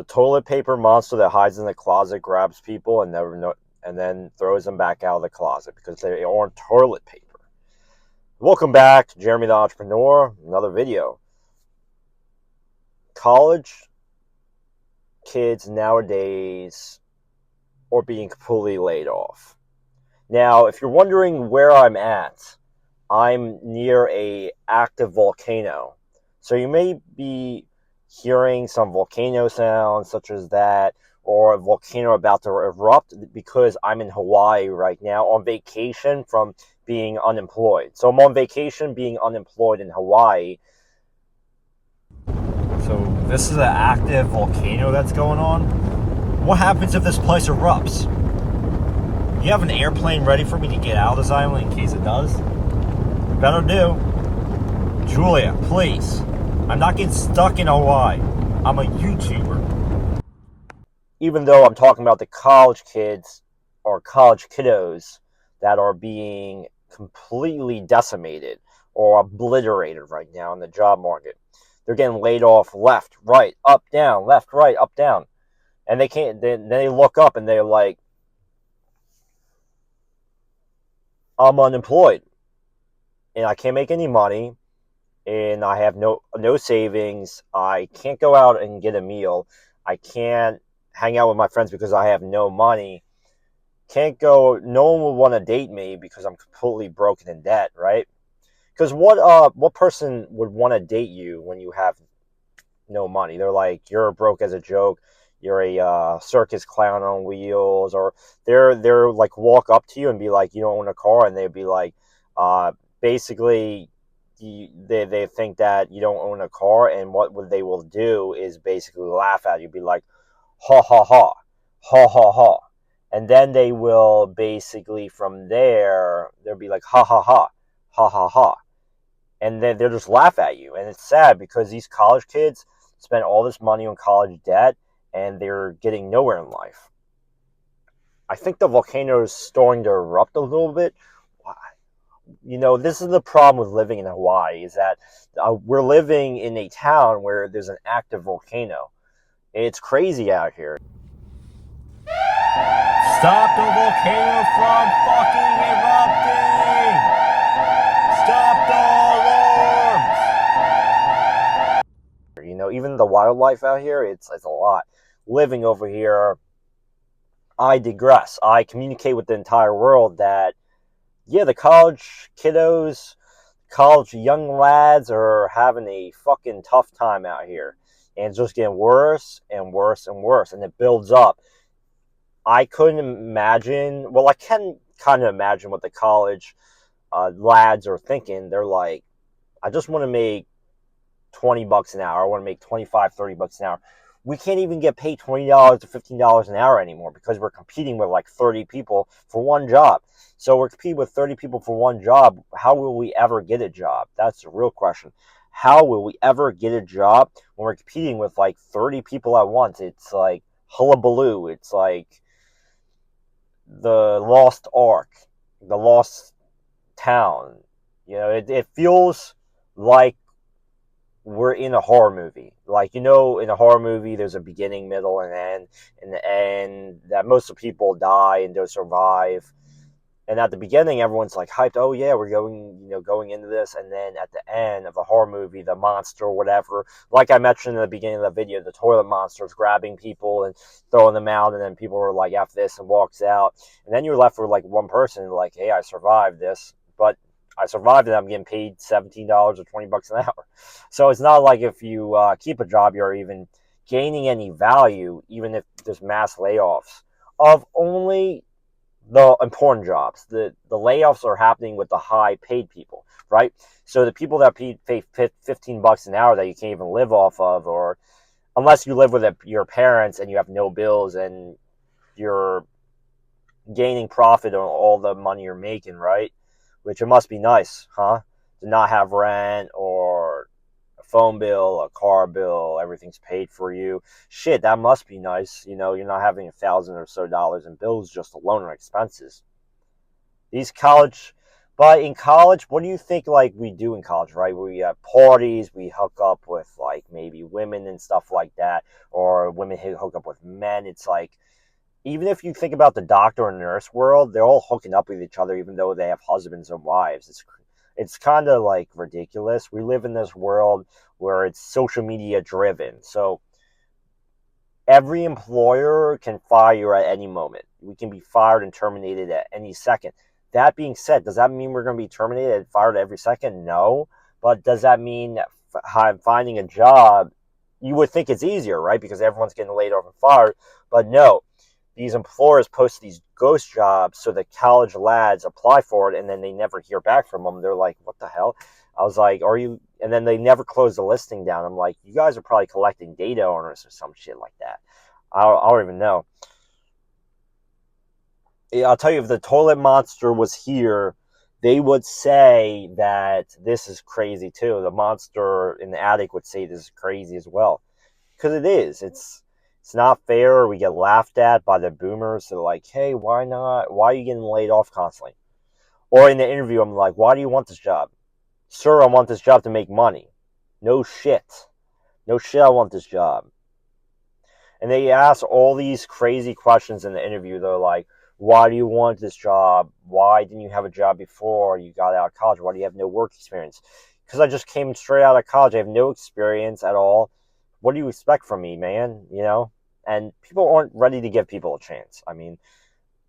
toilet paper monster that hides in the closet grabs people and and then throws them back out of the closet because they aren't toilet paper. Welcome back to Jeremy the Entrepreneur, another video. College kids nowadays are being completely laid off. Now, if you're wondering where I'm at, I'm near a active volcano. So you may be hearing some volcano sounds such as that, or a volcano about to erupt, because I'm in Hawaii right now on vacation from being unemployed. So I'm on vacation being unemployed in Hawaii. So this is an active volcano that's going on. What happens if this place erupts? You have an airplane ready for me to get out of this island in case it does? Better do. Julia, please. I'm not getting stuck in Hawaii. I'm a YouTuber. Even though I'm talking about the college kids or college kiddos that are being completely decimated or obliterated right now in the job market. They're getting laid off left, right, up, down, left, right, up, down. And they can't, then they look up and they're like, I'm unemployed and I can't make any money and I have no savings. I can't go out and get a meal. I can't hang out with my friends because I have no money. Can't go, no one will want to date me because I'm completely broken in debt, right? Because what person would want to date you when you have no money? They're like, you're broke as a joke. You're a circus clown on wheels, or they're like walk up to you and be like, you don't own a car, and they'd be like, basically, they think that you don't own a car, and what they will do is basically laugh at you, be like, ha ha ha, ha ha ha, and then they will basically from there they'll be like, ha ha ha, ha ha ha, and then they'll just laugh at you, and it's sad because these college kids spend all this money on college debt and they're getting nowhere in life. I think the volcano is starting to erupt a little bit. You know, this is the problem with living in Hawaii, is that we're living in a town where there's an active volcano. It's crazy out here. Stop the volcano from fucking erupting! Stop the alarms! You know, even the wildlife out here, it's a lot. Living over here, I digress. I communicate with the entire world that, yeah, the college kiddos, college young lads are having a fucking tough time out here. And it's just getting worse and worse and worse. And it builds up. I couldn't imagine, well, I can kind of imagine what the college lads are thinking. They're like, I just want to make 20 bucks an hour. I want to make 25, 30 bucks an hour. We can't even get paid $20 to $15 an hour anymore because we're competing with like 30 people for one job. So we're competing with 30 people for one job. How will we ever get a job? That's the real question. How will we ever get a job when we're competing with like 30 people at once? It's like hullabaloo. It's like the Lost Ark, the Lost Town. You know, it feels like we're in a horror movie. Like, you know, in a horror movie, there's a beginning, middle, and end. And the end, that most of the people die and don't survive. And at the beginning, everyone's like hyped. Oh yeah, we're going into this. And then at the end of a horror movie, the monster or whatever, like I mentioned in the beginning of the video, the toilet monster is grabbing people and throwing them out. And then people are like, F this, and walks out. And then you're left with like one person like, hey, I survived this. But I survived it. I'm getting paid $17 or 20 bucks an hour. So it's not like if you keep a job, you're even gaining any value, even if there's mass layoffs of only the important jobs. The layoffs are happening with the high paid people, right? So the people that pay 15 bucks an hour that you can't even live off of, or unless you live with your parents and you have no bills and you're gaining profit on all the money you're making, right? Which it must be nice, huh? To not have rent or a phone bill, a car bill, everything's paid for you. Shit, that must be nice. You know, you're not having $1,000 or so in bills just alone on expenses. These college But in college, what do you think like we do in college, right? We have parties, we hook up with like maybe women and stuff like that, or women hook up with men. It's like even if you think about the doctor and nurse world, they're all hooking up with each other, even though they have husbands and wives. It's kind of like ridiculous. We live in this world where it's social media driven, so every employer can fire you at any moment. We can be fired and terminated at any second. That being said, does that mean we're going to be terminated and fired every second? No. But does that mean finding a job, you would think it's easier, right? Because everyone's getting laid off and fired. But no, these employers post these ghost jobs so the college lads apply for it and then they never hear back from them. They're like, what the hell? I was like, are you? And then they never close the listing down. I'm like, you guys are probably collecting data owners or some shit like that. I don't even know. Yeah, I'll tell you, if the toilet monster was here, they would say that this is crazy too. The monster in the attic would say this is crazy as well, because it is. It's not fair. We get laughed at by the boomers. They're like, hey, why not? Why are you getting laid off constantly? Or in the interview, I'm like, why do you want this job? Sir, I want this job to make money. No shit. No shit, I want this job. And they ask all these crazy questions in the interview. They're like, why do you want this job? Why didn't you have a job before you got out of college? Why do you have no work experience? Because I just came straight out of college. I have no experience at all. What do you expect from me, man? You know? And people aren't ready to give people a chance. I mean,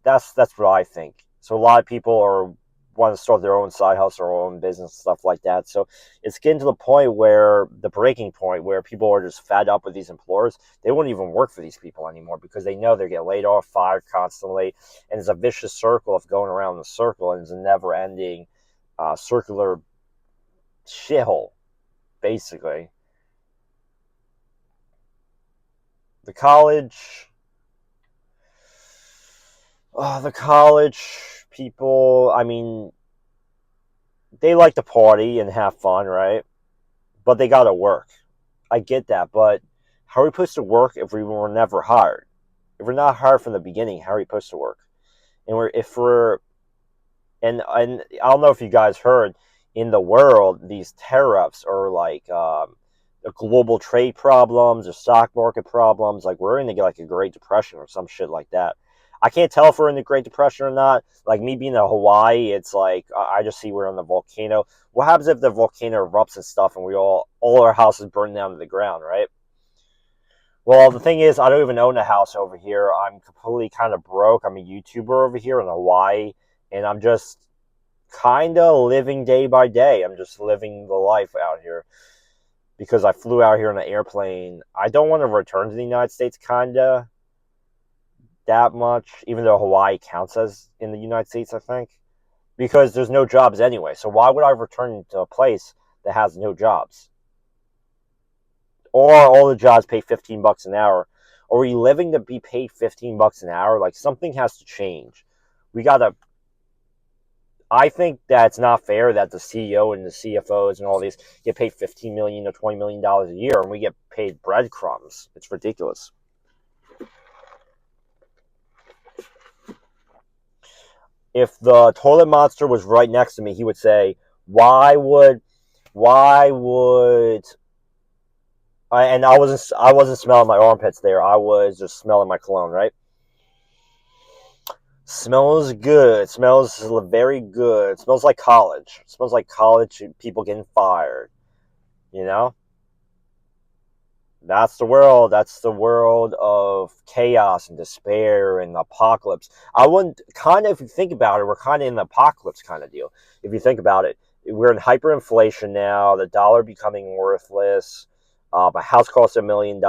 that's what I think. So a lot of people are want to start their own side hustle or own business, stuff like that. So it's getting to the point where the breaking point where people are just fed up with these employers. They won't even work for these people anymore because they know they get laid off, fired constantly, and it's a vicious circle of going around in the circle, and it's a never-ending circular shithole, basically. The college, the college people. I mean, they like to party and have fun, right? But they gotta work. I get that, but how are we supposed to work if we were never hired? If we're not hired from the beginning, how are we supposed to work? And we're if we're and I don't know if you guys heard in the world these tariffs are like the global trade problems or stock market problems. Like we're in like a Great Depression or some shit like that. I can't tell if we're in the Great Depression or not. Like me being in Hawaii, it's like I just see we're on the volcano. What happens if the volcano erupts and stuff, and we all our houses burn down to the ground, right? Well, the thing is, I don't even own a house over here. I'm completely kind of broke. I'm a YouTuber over here in Hawaii, and I'm just kind of living day by day. I'm just living the life out here because I flew out here in an airplane. I don't want to return to the United States, kind of that much, even though Hawaii counts as in the United States, I think, because there's no jobs anyway. So why would I return to a place that has no jobs? Or all the jobs pay $15 an hour? Are we living to be paid $15 an hour? Like something has to change. We gotta. I think that it's not fair that the CEO and the CFOs and all these get paid $15 million to $20 million a year, and we get paid breadcrumbs. It's ridiculous. If the toilet monster was right next to me, he would say, why would and I wasn't smelling my armpits there. I was just smelling my cologne, right? Smells good. It smells very good. It smells like college. It smells like college people getting fired. You know, that's the world. That's the world of chaos and despair and apocalypse. I wouldn't kind of, if you think about it, we're kind of in the apocalypse kind of deal. If you think about it, we're in hyperinflation now. The dollar becoming worthless. A house costs $1 million.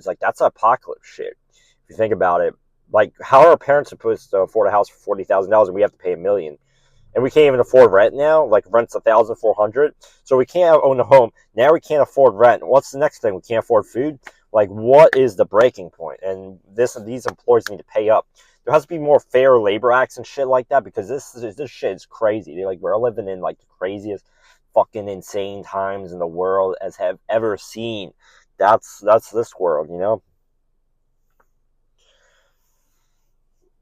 Like that's apocalypse shit. If you think about it, like how are our parents supposed to afford a house for $40,000 and we have to pay $1 million? And we can't even afford rent now. Like rent's 1,400, so we can't own a home now. We can't afford rent. What's the next thing? We can't afford food. Like, what is the breaking point? And these employees need to pay up. There has to be more fair labor acts and shit like that because this shit is crazy. Like we're living in like the craziest, fucking insane times in the world as have ever seen. That's this world, you know.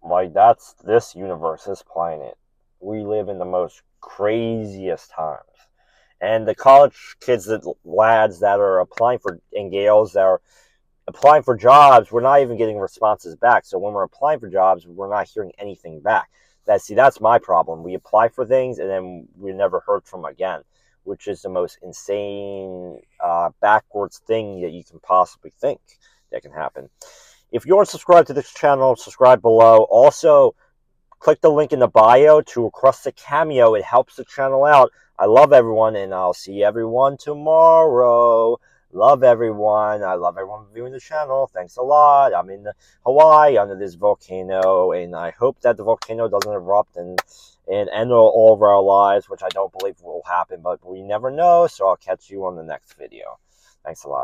Like that's this universe, this planet. we live in the most craziest times. And the college kids, lads that are applying for, and gals that are applying for jobs, we're not even getting responses back. So when we're applying for jobs, we're not hearing anything back. That's my problem. We apply for things and then we never heard from again, which is the most insane, backwards thing that you can possibly think that can happen. If you aren't subscribed to this channel, subscribe below. Also, click the link in the bio to request a cameo. It helps the channel out. I love everyone, and I'll see everyone tomorrow. Love everyone. I love everyone viewing the channel. Thanks a lot. I'm in Hawaii under this volcano, and I hope that the volcano doesn't erupt and end all of our lives, which I don't believe will happen, but we never know, so I'll catch you on the next video. Thanks a lot.